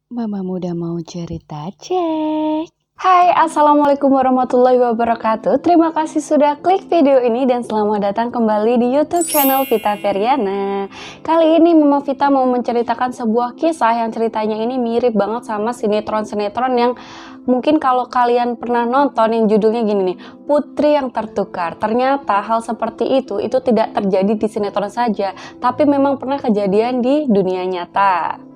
Mama Muda mau cerita, cek. Hai, assalamualaikum warahmatullahi wabarakatuh. Terima kasih sudah klik video ini dan selamat datang kembali di YouTube channel Vita Feryana. Kali ini Mama Vita mau menceritakan sebuah kisah yang ceritanya ini mirip banget sama sinetron-sinetron yang mungkin kalau kalian pernah nonton, yang judulnya gini nih, Putri yang Tertukar. Ternyata hal seperti itu tidak terjadi di sinetron saja, tapi memang pernah kejadian di dunia nyata.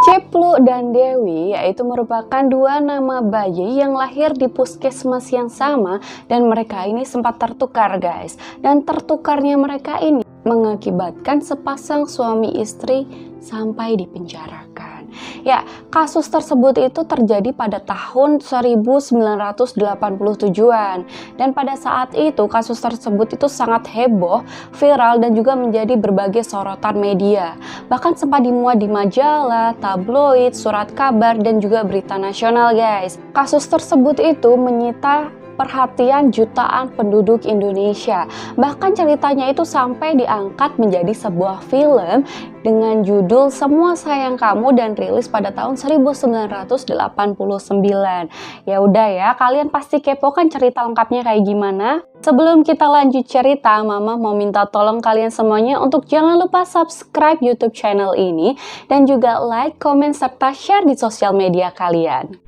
Ceplu dan Dewi yaitu merupakan dua nama bayi yang lahir di puskesmas yang sama dan mereka ini sempat tertukar guys. Dan tertukarnya mereka ini mengakibatkan sepasang suami istri sampai dipenjarakan. Ya, kasus tersebut itu terjadi pada tahun 1987-an. Dan pada saat itu kasus tersebut itu sangat heboh, viral dan juga menjadi berbagai sorotan media. Bahkan sempat dimuat di majalah, tabloid, surat kabar dan juga berita nasional guys. Kasus tersebut itu menyita perhatian jutaan penduduk Indonesia. Bahkan ceritanya itu sampai diangkat menjadi sebuah film dengan judul Semua Sayang Kamu dan rilis pada tahun 1989. Ya udah ya, kalian pasti kepo kan cerita lengkapnya kayak gimana? Sebelum kita lanjut cerita, Mama mau minta tolong kalian semuanya untuk jangan lupa subscribe YouTube channel ini dan juga like, comment, serta share di sosial media kalian.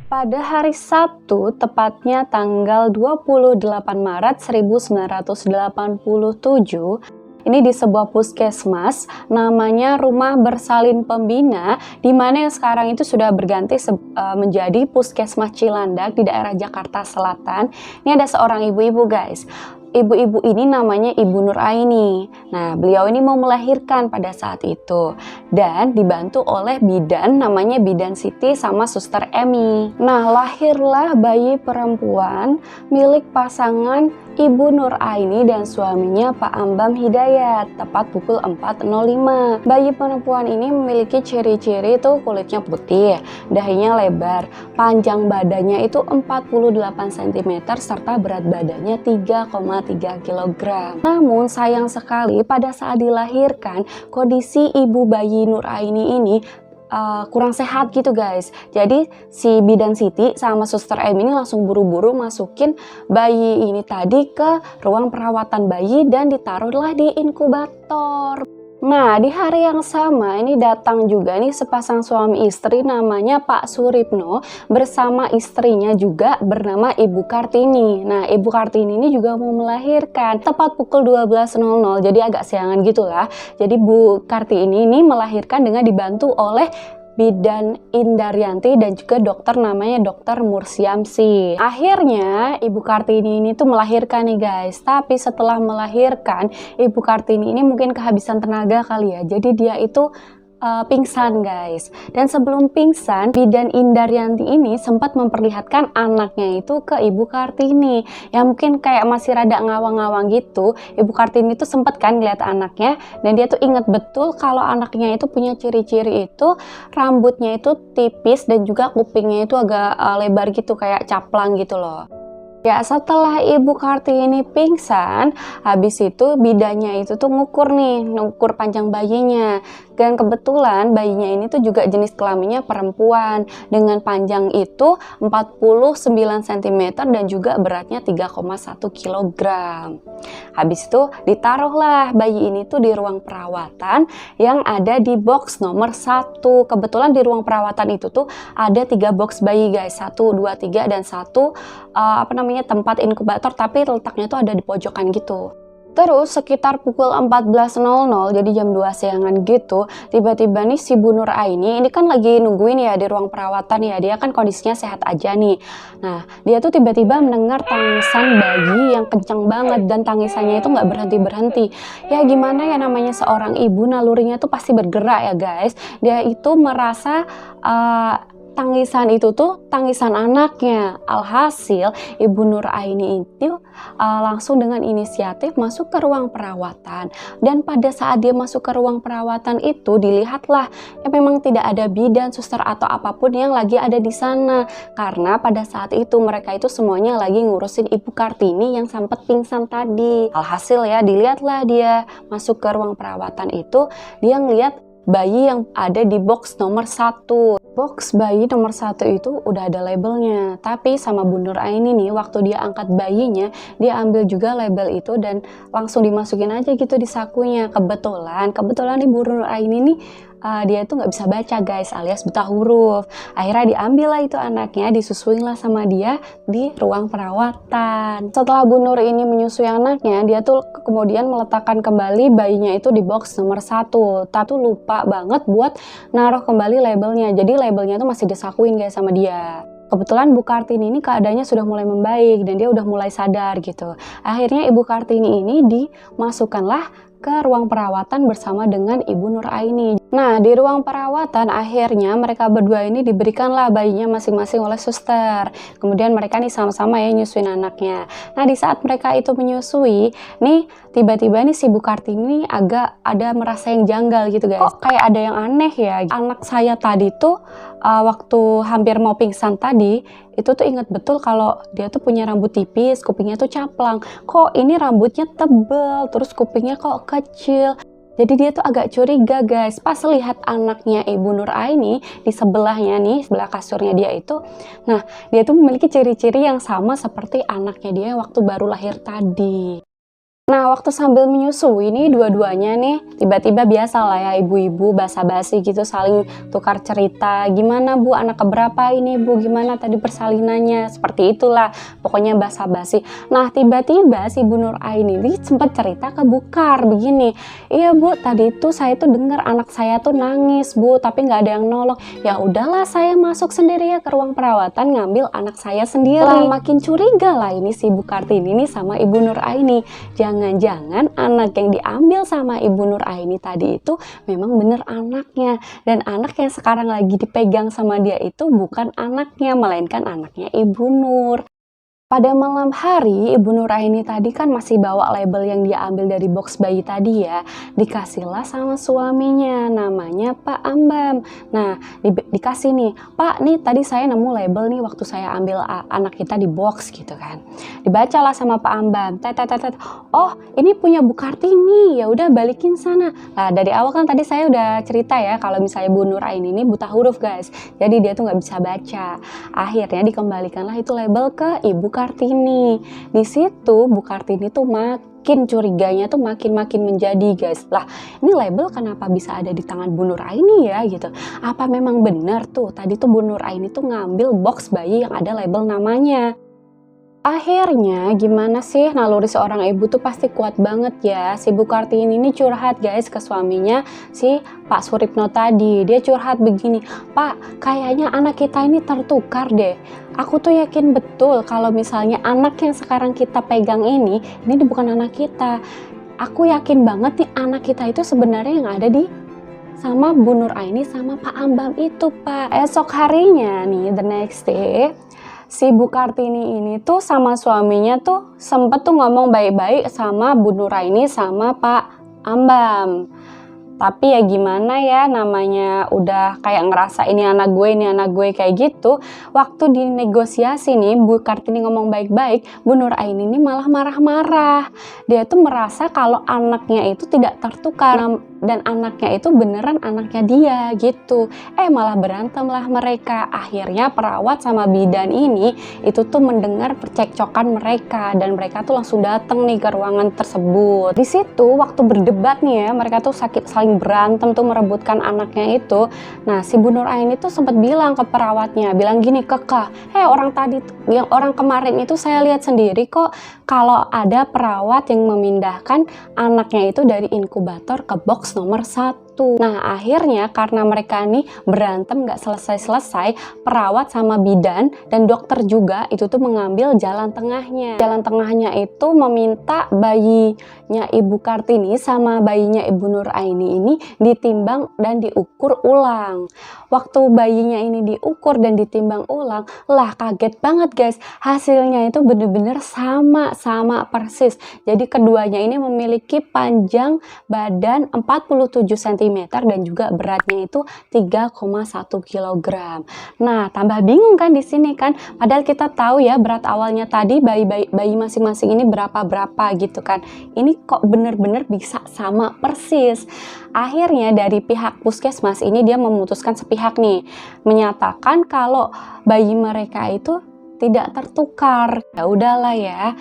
Pada hari Sabtu, tepatnya tanggal 28 Maret 1987, ini di sebuah puskesmas namanya Rumah Bersalin Pembina, di mana yang sekarang itu sudah berganti menjadi Puskesmas Cilandak di daerah Jakarta Selatan. Ini ada seorang ibu-ibu guys. Ibu-ibu ini namanya Ibu Nur Aini. Nah, beliau ini mau melahirkan pada saat itu dan dibantu oleh bidan namanya Bidan Siti sama Suster Emi. Nah, lahirlah bayi perempuan milik pasangan Ibu Nur Aini dan suaminya Pak Ambam Hidayat tepat pukul 4.05. Bayi perempuan ini memiliki ciri-ciri tuh kulitnya putih, dahinya lebar, panjang badannya itu 48 cm serta berat badannya 3,3 kg. Namun sayang sekali pada saat dilahirkan kondisi ibu bayi Nur Aini ini kurang sehat gitu guys. Jadi si Bidan Siti sama Suster M ini langsung buru-buru masukin bayi ini tadi ke ruang perawatan bayi dan ditaruhlah di inkubator. Nah, di hari yang sama ini datang juga nih sepasang suami istri namanya Pak Suripno bersama istrinya juga bernama Ibu Kartini. Nah, Ibu Kartini ini juga mau melahirkan tepat pukul 12.00, jadi agak siangan gitulah. Jadi Bu Kartini ini melahirkan dengan dibantu oleh Bidan Indaryanti dan juga dokter namanya Dokter Mursyamsi. Akhirnya Ibu Kartini ini tuh melahirkan nih guys. Tapi setelah melahirkan, Ibu Kartini ini mungkin kehabisan tenaga kali ya. Jadi dia itu pingsan guys. Dan sebelum pingsan, Bidan Indaryanti ini sempat memperlihatkan anaknya itu ke Ibu Kartini. Ya mungkin kayak masih rada ngawang-ngawang gitu. Ibu Kartini itu sempat kan lihat anaknya dan dia tuh inget betul kalau anaknya itu punya ciri-ciri itu rambutnya itu tipis dan juga kupingnya itu agak lebar gitu kayak caplang gitu loh. Ya, setelah Ibu Kartini pingsan, habis itu bidannya itu tuh ngukur panjang bayinya. Dan kebetulan bayinya ini tuh juga jenis kelaminnya perempuan dengan panjang itu 49 cm dan juga beratnya 3,1 kg. Habis itu ditaruhlah bayi ini tuh di ruang perawatan yang ada di box nomor 1. Kebetulan di ruang perawatan itu tuh ada 3 box bayi guys, 1, 2, 3 dan 1 tempat inkubator, tapi letaknya tuh ada di pojokan gitu. Terus sekitar pukul 14.00, jadi jam 2 siangan gitu, tiba-tiba nih si Bu Nur Aini ini kan lagi nungguin ya di ruang perawatan ya, dia kan kondisinya sehat aja nih. Nah, dia tuh tiba-tiba mendengar tangisan bayi yang kencang banget dan tangisannya itu nggak berhenti-berhenti. Ya gimana ya, namanya seorang ibu nalurinya tuh pasti bergerak ya guys. Dia itu merasa tangisan itu tuh tangisan anaknya. Alhasil Ibu Nur Aini itu langsung dengan inisiatif masuk ke ruang perawatan. Dan pada saat dia masuk ke ruang perawatan itu dilihatlah ya memang tidak ada bidan, suster atau apapun yang lagi ada di sana. Karena pada saat itu mereka itu semuanya lagi ngurusin Ibu Kartini yang sempat pingsan tadi. Alhasil ya dilihatlah dia masuk ke ruang perawatan itu, dia ngeliat bayi yang ada di box nomor 1. Box bayi nomor 1 itu udah ada labelnya, tapi sama Bu Nur Aini nih, waktu dia angkat bayinya, dia ambil juga label itu dan langsung dimasukin aja gitu di sakunya. Kebetulan nih Bu Nur Aini nih dia itu nggak bisa baca guys, alias buta huruf. Akhirnya diambil lah itu anaknya, disusuin lah sama dia di ruang perawatan. Setelah Bu Nur ini menyusui anaknya, dia tuh kemudian meletakkan kembali bayinya itu di box nomor 1. Tapi tuh lupa banget buat naruh kembali labelnya. Jadi labelnya tuh masih disakuin guys sama dia. Kebetulan Bu Kartini ini keadaannya sudah mulai membaik dan dia udah mulai sadar gitu. Akhirnya Ibu Kartini ini dimasukkanlah ke ruang perawatan bersama dengan Ibu Nur Aini. Nah, di ruang perawatan akhirnya mereka berdua ini diberikanlah bayinya masing-masing oleh suster. Kemudian mereka nih sama-sama ya nyusuin anaknya. Nah, di saat mereka itu menyusui, nih tiba-tiba nih si Bu Kartini agak ada merasa yang janggal gitu guys. Kok kayak ada yang aneh ya. Anak saya tadi tuh waktu hampir mau pingsan tadi, itu tuh inget betul kalau dia tuh punya rambut tipis, kupingnya tuh caplang. Kok ini rambutnya tebel, terus kupingnya kok kecil. Jadi dia tuh agak curiga guys. Pas lihat anaknya Ibu Nur Aini di sebelahnya nih, sebelah kasurnya dia itu. Nah, dia tuh memiliki ciri-ciri yang sama seperti anaknya dia waktu baru lahir tadi. Nah, waktu sambil menyusui nih dua-duanya nih, tiba-tiba biasa lah ya ibu-ibu basa-basi gitu saling tukar cerita. Gimana Bu, anak keberapa ini Bu? Gimana tadi persalinannya? Seperti itulah, pokoknya basa-basi. Nah, tiba-tiba si Bu Nur Aini ini sempat cerita ke Bu Kar begini. Iya Bu, tadi itu saya tuh dengar anak saya tuh nangis Bu, tapi nggak ada yang nolong. Ya udahlah, saya masuk sendiri ya ke ruang perawatan ngambil anak saya sendiri. Lah, makin curiga lah ini si Bu Kartini nih sama Ibu Nur Aini. Jangan-jangan anak yang diambil sama Ibu Nur Aini tadi itu memang bener anaknya. Dan anak yang sekarang lagi dipegang sama dia itu bukan anaknya, melainkan anaknya Ibu Nur. Pada malam hari, Ibu Nur Aini tadi kan masih bawa label yang dia ambil dari box bayi tadi ya. Dikasihlah sama suaminya, namanya Pak Ambam. Nah, dikasih nih, Pak nih tadi saya nemu label nih waktu saya ambil anak kita di box gitu kan. Dibacalah sama Pak Ambam, oh ini punya Bu Kartini, ya udah balikin sana. Nah, dari awal kan tadi saya udah cerita ya, kalau misalnya Bu Nur Aini ini buta huruf guys. Jadi dia tuh nggak bisa baca. Akhirnya dikembalikanlah itu label ke Ibu Kartini. Di situ Bu Kartini tuh makin curiganya tuh makin menjadi guys. Lah, ini label kenapa bisa ada di tangan Bu Nur Aini ya gitu. Apa memang benar tuh tadi tuh Bu Nur Aini tuh ngambil box bayi yang ada label namanya. Akhirnya gimana sih, naluri seorang ibu tuh pasti kuat banget ya. Si Bu Kartini ini curhat guys ke suaminya si Pak Suripno tadi. Dia curhat begini, Pak kayaknya anak kita ini tertukar deh. Aku tuh yakin betul kalau misalnya anak yang sekarang kita pegang ini bukan anak kita. Aku yakin banget nih anak kita itu sebenarnya yang ada di sama Bu Nur Aini sama Pak Ambam itu Pak. Esok harinya nih, the next day, si Bu Kartini ini tuh sama suaminya tuh sempet tuh ngomong baik-baik sama Bu Nur Aini sama Pak Ambam. Tapi ya gimana ya, namanya udah kayak ngerasa ini anak gue kayak gitu. Waktu dinegosiasi nih, Bu Kartini ngomong baik-baik, Bu Nur Aini ini malah marah-marah. Dia tuh merasa kalau anaknya itu tidak tertukar dan anaknya itu beneran anaknya dia gitu. Malah berantem lah mereka. Akhirnya perawat sama bidan ini itu tuh mendengar percekcokan mereka dan mereka tuh langsung datang nih ke ruangan tersebut. Di situ waktu berdebat nih ya, mereka tuh saling berantem tuh merebutkan anaknya itu. Nah, si Bu Nur Aini tuh sempat bilang ke perawatnya, bilang gini, Kekah, orang tadi yang orang kemarin itu saya lihat sendiri kok kalau ada perawat yang memindahkan anaknya itu dari inkubator ke box nomor 1. Nah, akhirnya karena mereka nih berantem gak selesai-selesai, perawat sama bidan dan dokter juga itu tuh mengambil jalan tengahnya. Jalan tengahnya itu meminta bayinya Ibu Kartini sama bayinya Ibu Nur Aini ini ditimbang dan diukur ulang. Waktu bayinya ini diukur dan ditimbang ulang, lah kaget banget guys, hasilnya itu bener-bener sama persis. Jadi keduanya ini memiliki panjang badan 47 cm cm dan juga beratnya itu 3,1 kg. Nah, tambah bingung kan di sini kan? Padahal kita tahu ya berat awalnya tadi bayi masing-masing ini berapa gitu kan. Ini kok bener-bener bisa sama persis. Akhirnya dari pihak puskesmas ini dia memutuskan sepihak nih, menyatakan kalau bayi mereka itu tidak tertukar. Ya udahlah ya.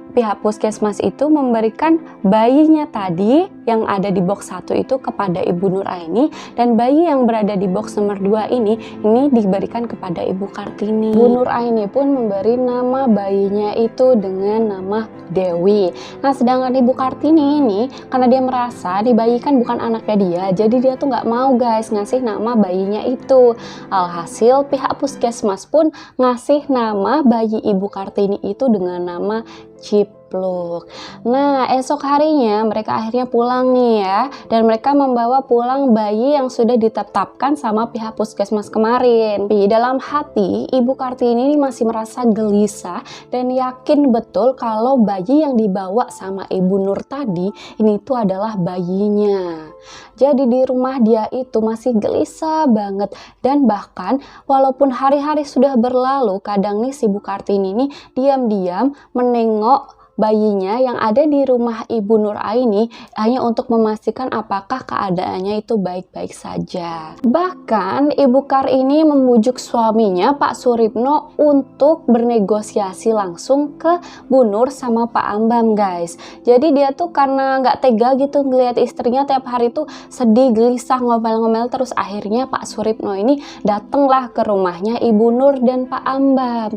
Pihak puskesmas itu memberikan bayinya tadi yang ada di box 1 itu kepada Ibu Nur Aini, dan bayi yang berada di box nomor 2 ini diberikan kepada Ibu Kartini. Ibu Nur Aini pun memberi nama bayinya itu dengan nama Dewi. Nah, sedangkan Ibu Kartini ini karena dia merasa dibayikan bukan anaknya dia, jadi dia tuh nggak mau guys ngasih nama bayinya itu. Alhasil pihak puskesmas pun ngasih nama bayi Ibu Kartini itu dengan nama Cipluk. Nah, esok harinya mereka akhirnya pulang nih ya, dan mereka membawa pulang bayi yang sudah ditetapkan sama pihak puskesmas kemarin. Di dalam hati, Ibu Kartini ini masih merasa gelisah dan yakin betul kalau bayi yang dibawa sama Ibu Nur tadi ini tuh adalah bayinya. Jadi di rumah dia itu masih gelisah banget, dan bahkan walaupun hari-hari sudah berlalu, kadang nih si Ibu Kartini ini diam-diam menengok bayinya yang ada di rumah Ibu Nur Aini hanya untuk memastikan apakah keadaannya itu baik-baik saja. Bahkan Ibu Kar ini membujuk suaminya Pak Suripno untuk bernegosiasi langsung ke Bu Nur sama Pak Ambam guys. Jadi dia tuh karena nggak tega gitu ngelihat istrinya tiap hari tuh sedih, gelisah, ngomel-ngomel terus, akhirnya Pak Suripno ini datanglah ke rumahnya Ibu Nur dan Pak Ambam.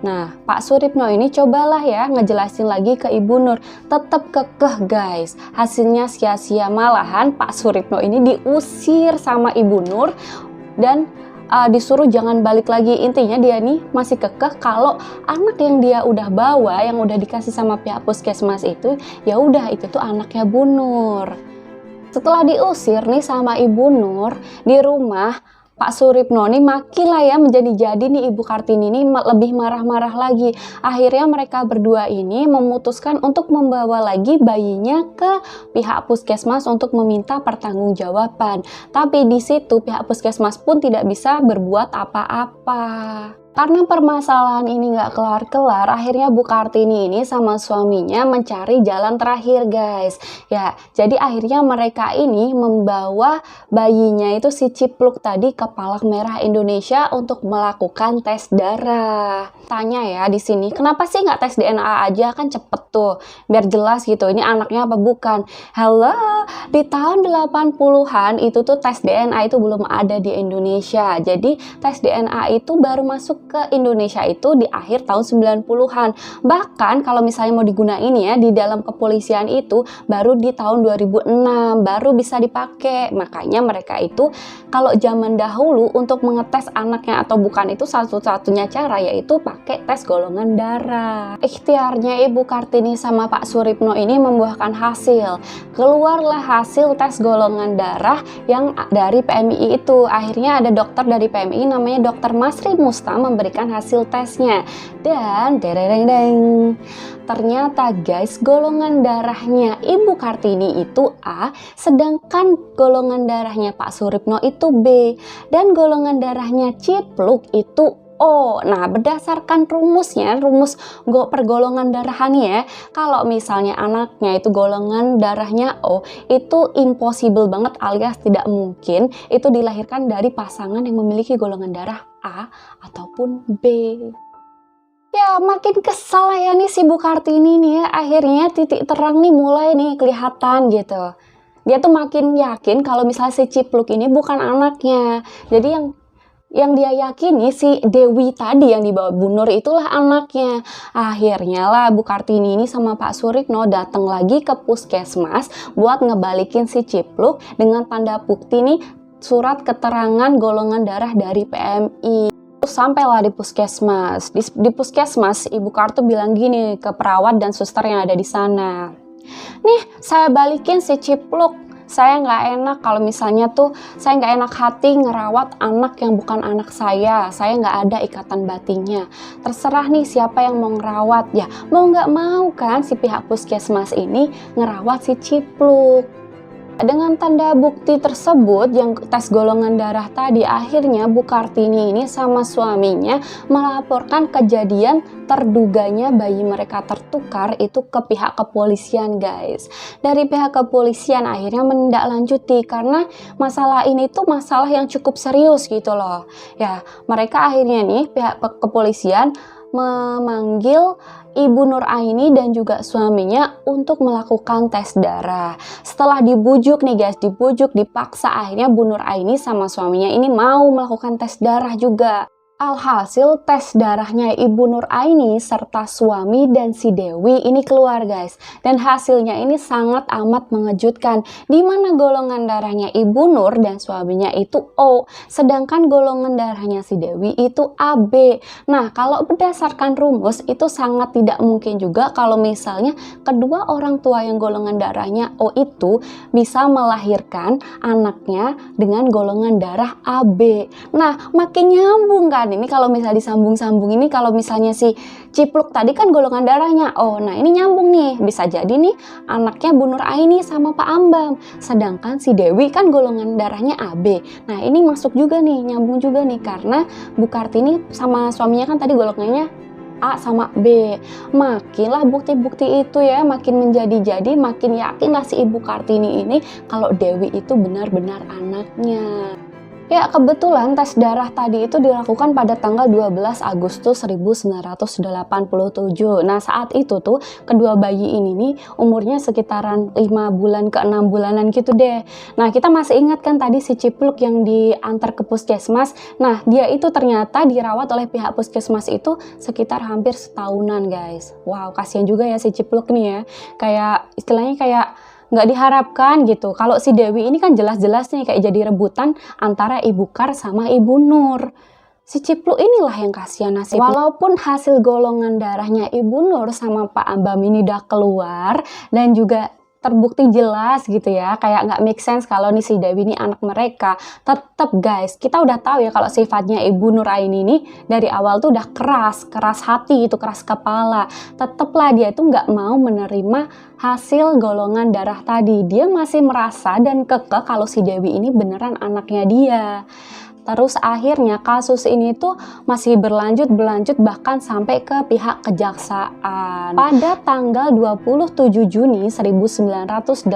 Nah, Pak Suripno ini cobalah ya ngejelasin lagi ke Ibu Nur, tetap kekeh guys. Hasilnya sia-sia, malahan Pak Suripno ini diusir sama Ibu Nur dan disuruh jangan balik lagi. Intinya dia nih masih kekeh kalau anak yang dia udah bawa, yang udah dikasih sama pihak puskesmas itu, ya udah itu tuh anaknya Bu Nur. Setelah diusir nih sama Ibu Nur di rumah, Pak Suripno nih makilah ya menjadi-jadi nih Ibu Kartini ini lebih marah-marah lagi. Akhirnya mereka berdua ini memutuskan untuk membawa lagi bayinya ke pihak puskesmas untuk meminta pertanggungjawaban. Tapi di situ pihak puskesmas pun tidak bisa berbuat apa-apa. Karena permasalahan ini nggak kelar-kelar, akhirnya Bu Kartini ini sama suaminya mencari jalan terakhir guys. Ya, jadi akhirnya mereka ini membawa bayinya itu si Cipluk tadi ke Palang Merah Indonesia untuk melakukan tes darah. Tanya ya di sini, kenapa sih nggak tes DNA aja, kan cepet tuh, biar jelas gitu ini anaknya apa bukan. Halo, di tahun 80-an itu tuh tes DNA itu belum ada di Indonesia. Jadi tes DNA itu baru masuk ke Indonesia itu di akhir tahun 90-an. Bahkan kalau misalnya mau digunain ya di dalam kepolisian itu baru di tahun 2006 baru bisa dipakai. Makanya mereka itu kalau zaman dahulu untuk mengetes anaknya atau bukan itu satu-satunya cara yaitu pakai tes golongan darah. Ikhtiarnya Ibu Kartini sama Pak Suripno ini membuahkan hasil. Keluarlah hasil tes golongan darah yang dari PMI itu. Akhirnya ada dokter dari PMI namanya Dr. Masri Musta memberikan hasil tesnya, dan ternyata guys golongan darahnya Ibu Kartini itu A, sedangkan golongan darahnya Pak Suripno itu B, dan golongan darahnya Cipluk itu O. Nah, berdasarkan rumusnya, rumus pergolongan darahan ya, kalau misalnya anaknya itu golongan darahnya O, itu impossible banget alias tidak mungkin itu dilahirkan dari pasangan yang memiliki golongan darah A ataupun B. Ya makin kesal ya nih si Bu Kartini nih ya, akhirnya titik terang nih mulai nih kelihatan gitu. Dia tuh makin yakin kalau misalnya si Cipluk ini bukan anaknya. Jadi yang dia yakini si Dewi tadi yang dibawa Bu Nur itulah anaknya. Akhirnya lah Bu Kartini ini sama Pak Suripno datang lagi ke puskesmas buat ngebalikin si Cipluk dengan tanda bukti nih surat keterangan golongan darah dari PMI. Sampailah di puskesmas. Di puskesmas Ibu Kartu bilang gini ke perawat dan suster yang ada di sana. Nih saya balikin si Cipluk. Saya nggak enak kalau misalnya tuh saya nggak enak hati ngerawat anak yang bukan anak saya. Saya nggak ada ikatan batinnya. Terserah nih siapa yang mau ngerawat ya. Mau nggak mau kan si pihak puskesmas ini ngerawat si Cipluk. Dengan tanda bukti tersebut yang tes golongan darah tadi, akhirnya Bu Kartini ini sama suaminya melaporkan kejadian terduganya bayi mereka tertukar itu ke pihak kepolisian, guys. Dari pihak kepolisian akhirnya menindaklanjuti karena masalah ini tuh masalah yang cukup serius gitu loh. Ya, mereka akhirnya nih pihak kepolisian memanggil Ibu Nur Aini dan juga suaminya untuk melakukan tes darah. Setelah dibujuk nih guys, dipaksa, akhirnya Bu Nur Aini sama suaminya ini mau melakukan tes darah juga. Alhasil tes darahnya Ibu Nur Aini serta suami dan si Dewi ini keluar, guys. Dan hasilnya ini sangat amat mengejutkan, di mana golongan darahnya Ibu Nur dan suaminya itu O, sedangkan golongan darahnya si Dewi itu AB. Nah, kalau berdasarkan rumus itu sangat tidak mungkin juga kalau misalnya kedua orang tua yang golongan darahnya O itu bisa melahirkan anaknya dengan golongan darah AB. Nah, makin nyambung kan ini kalau misalnya disambung-sambung ini, kalau misalnya si Cipluk tadi kan golongan darahnya O, nah ini nyambung nih, bisa jadi nih anaknya Bu Nur Aini sama Pak Ambam, sedangkan si Dewi kan golongan darahnya AB. Nah ini masuk juga nih, nyambung juga nih, karena Bu Kartini sama suaminya kan tadi golongannya A sama B. Makinlah bukti-bukti itu ya makin menjadi-jadi, makin yakinlah si Ibu Kartini ini kalau Dewi itu benar-benar anaknya. Ya, kebetulan tes darah tadi itu dilakukan pada tanggal 12 Agustus 1987. Nah, saat itu tuh kedua bayi ini nih umurnya sekitaran 5 bulan ke 6 bulanan gitu deh. Nah, kita masih ingat kan tadi si Cipluk yang diantar ke puskesmas. Nah, dia itu ternyata dirawat oleh pihak puskesmas itu sekitar hampir setahunan, guys. Wow, kasihan juga ya si Cipluk nih ya. Kayak istilahnya kayak nggak diharapkan gitu. Kalau si Dewi ini kan jelas-jelas nih kayak jadi rebutan antara Ibu Kar sama Ibu Nur. Si Cipluk inilah yang kasihan nasibnya. Walaupun hasil golongan darahnya Ibu Nur sama Pak Ambam ini udah keluar dan juga terbukti jelas gitu ya, kayak nggak make sense kalau nih si Dewi ini anak mereka, tetap guys, kita udah tahu ya kalau sifatnya Ibu Nur Aini ini dari awal tuh udah keras hati itu, keras kepala. Tetaplah dia itu nggak mau menerima hasil golongan darah tadi. Dia masih merasa dan kekeh kalau si Dewi ini beneran anaknya dia. Terus akhirnya kasus ini tuh masih berlanjut bahkan sampai ke pihak kejaksaan. Pada tanggal 27 Juni 1988,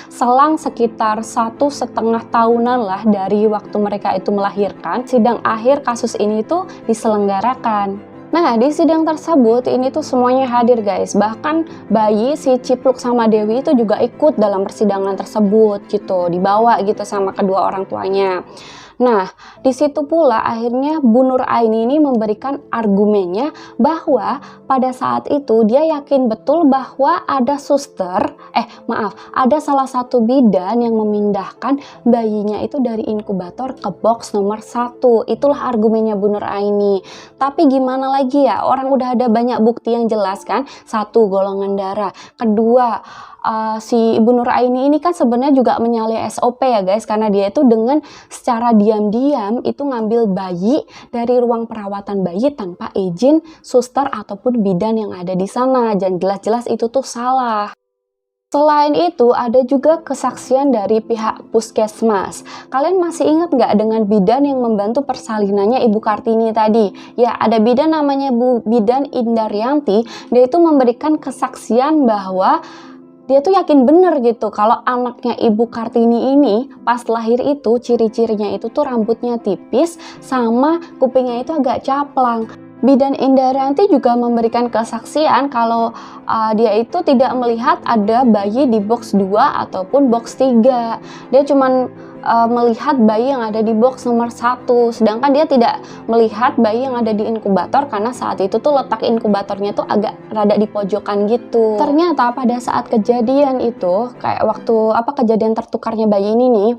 selang sekitar 1,5 tahunan lah dari waktu mereka itu melahirkan, sidang akhir kasus ini tuh diselenggarakan. Nah, di sidang tersebut ini tuh semuanya hadir, guys. Bahkan bayi si Cipluk sama Dewi itu juga ikut dalam persidangan tersebut gitu, dibawa gitu sama kedua orang tuanya. Nah, di situ pula akhirnya Bu Nur Aini ini memberikan argumennya bahwa pada saat itu dia yakin betul bahwa ada ada salah satu bidan yang memindahkan bayinya itu dari inkubator ke box nomor 1. Itulah argumennya Bu Nur Aini. Tapi gimana lagi ya, orang udah ada banyak bukti yang jelas kan. 1, golongan darah. Kedua, si Ibu Nur Aini ini kan sebenarnya juga menyalahi SOP ya guys, karena dia itu dengan secara diam-diam itu ngambil bayi dari ruang perawatan bayi tanpa izin suster ataupun bidan yang ada di sana, dan jelas-jelas itu tuh salah. Selain itu, ada juga kesaksian dari pihak puskesmas. Kalian masih ingat nggak dengan bidan yang membantu persalinannya Ibu Kartini tadi? Ya, ada bidan namanya Bidan Indaryanti. Dia itu memberikan kesaksian bahwa dia tuh yakin bener gitu kalau anaknya Ibu Kartini ini pas lahir itu ciri-cirinya itu tuh rambutnya tipis sama kupingnya itu agak caplang. Bidan Indaryanti juga memberikan kesaksian kalau dia itu tidak melihat ada bayi di box 2 ataupun box 3. Dia cuman melihat bayi yang ada di box nomor 1, sedangkan dia tidak melihat bayi yang ada di inkubator karena saat itu tuh letak inkubatornya tuh agak rada di pojokan gitu. Ternyata pada saat kejadian itu, kayak waktu kejadian tertukarnya bayi ini nih,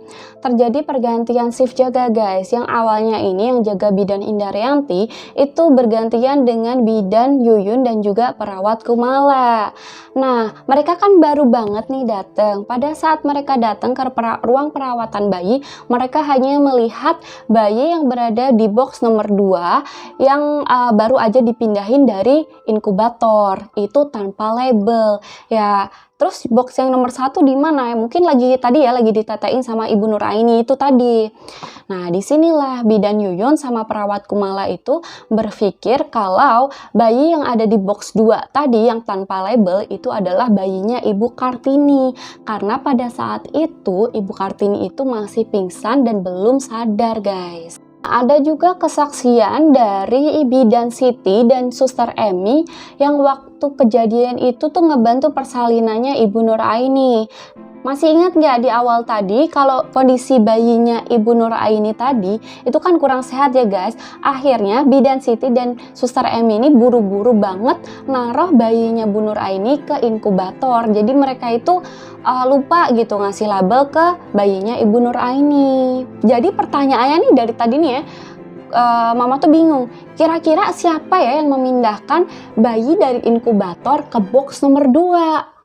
terjadi pergantian shift jaga guys. Yang awalnya ini yang jaga Bidan Indaryanti itu bergantian dengan Bidan Yuyun dan juga perawat Kumala. Nah, mereka kan baru banget nih datang. Pada saat mereka datang ke ruang perawatan bayi, mereka hanya melihat bayi yang berada di box nomor 2 yang baru aja dipindahin dari inkubator, itu tanpa label. Ya, Terus box yang nomor 1 di mana? Mungkin lagi ditetein sama Ibu Nuraini itu tadi. Nah, disinilah Bidan Yuyun sama perawat Kumala itu berpikir kalau bayi yang ada di box 2 tadi yang tanpa label itu adalah bayinya Ibu Kartini. Karena pada saat itu Ibu Kartini itu masih pingsan dan belum sadar, guys. Ada juga kesaksian dari Bidan Siti dan Suster Emi yang waktu kejadian itu tuh ngebantu persalinannya Ibu Nuraini. Masih ingat nggak di awal tadi kalau kondisi bayinya Ibu Nuraini tadi itu kan kurang sehat ya guys. Akhirnya Bidan Siti dan Suster Emi ini buru-buru banget naruh bayinya Bu Nuraini ke inkubator. Jadi mereka itu lupa gitu ngasih label ke bayinya Ibu Nuraini. Jadi pertanyaannya nih dari tadi nih ya, Mama tuh bingung, kira-kira siapa ya yang memindahkan bayi dari inkubator ke box nomor 2?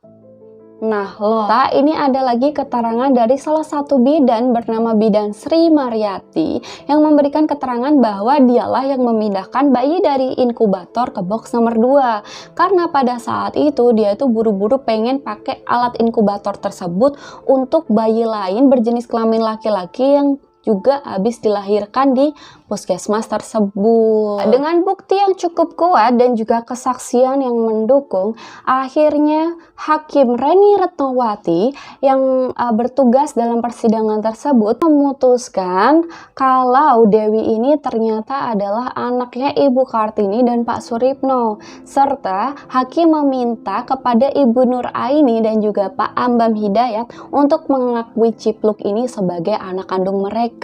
Nah loh, ini ada lagi keterangan dari salah satu bidan bernama Bidan Sri Mariati yang memberikan keterangan bahwa dialah yang memindahkan bayi dari inkubator ke box nomor 2 karena pada saat itu dia itu buru-buru pengen pakai alat inkubator tersebut untuk bayi lain berjenis kelamin laki-laki yang juga habis dilahirkan di puskesmas tersebut. Dengan bukti yang cukup kuat dan juga kesaksian yang mendukung, akhirnya Hakim Reni Retnowati yang bertugas dalam persidangan tersebut memutuskan kalau Dewi ini ternyata adalah anaknya Ibu Kartini dan Pak Suripno, serta Hakim meminta kepada Ibu Nuraini dan juga Pak Ambam Hidayat untuk mengakui Cipluk ini sebagai anak kandung mereka.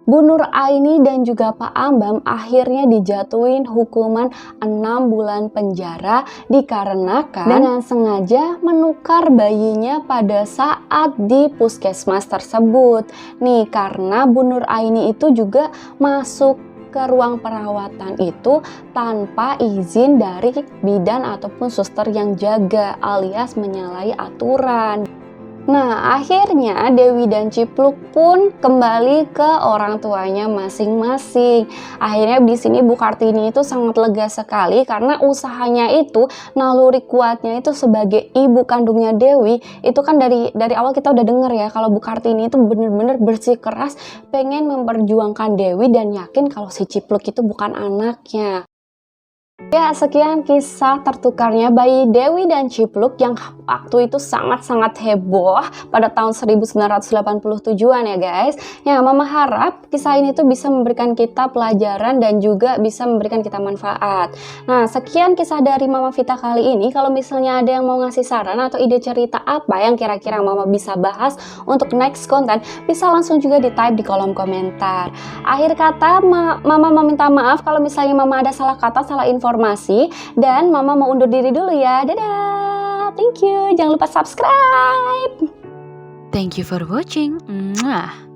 Bu Nuraini dan juga Pak Ambam akhirnya dijatuhin hukuman 6 bulan penjara dikarenakan dengan sengaja menukar bayinya pada saat di puskesmas tersebut. Nih, karena Bu Nuraini itu juga masuk ke ruang perawatan itu tanpa izin dari bidan ataupun suster yang jaga, alias menyalahi aturan. Nah, akhirnya Dewi dan Cipluk pun kembali ke orang tuanya masing-masing. Akhirnya di sini Bu Kartini itu sangat lega sekali karena usahanya itu, naluri kuatnya itu sebagai ibu kandungnya Dewi, itu kan dari awal kita udah denger ya kalau Bu Kartini itu bener-bener bersikeras pengen memperjuangkan Dewi dan yakin kalau si Cipluk itu bukan anaknya. Ya, sekian kisah tertukarnya bayi Dewi dan Cipluk yang waktu itu sangat-sangat heboh pada tahun 1987-an ya guys. Ya, Mama harap kisah ini tuh bisa memberikan kita pelajaran dan juga bisa memberikan kita manfaat. Nah, sekian kisah dari Mama Vita kali ini. Kalau misalnya ada yang mau ngasih saran atau ide cerita apa yang kira-kira Mama bisa bahas untuk next konten, bisa langsung juga di-type di kolom komentar. Akhir kata, Mama meminta maaf kalau misalnya Mama ada salah kata, salah informasi, dan Mama mau undur diri dulu ya. Dadah, thank you, jangan lupa subscribe. Thank you for watching. Mwah.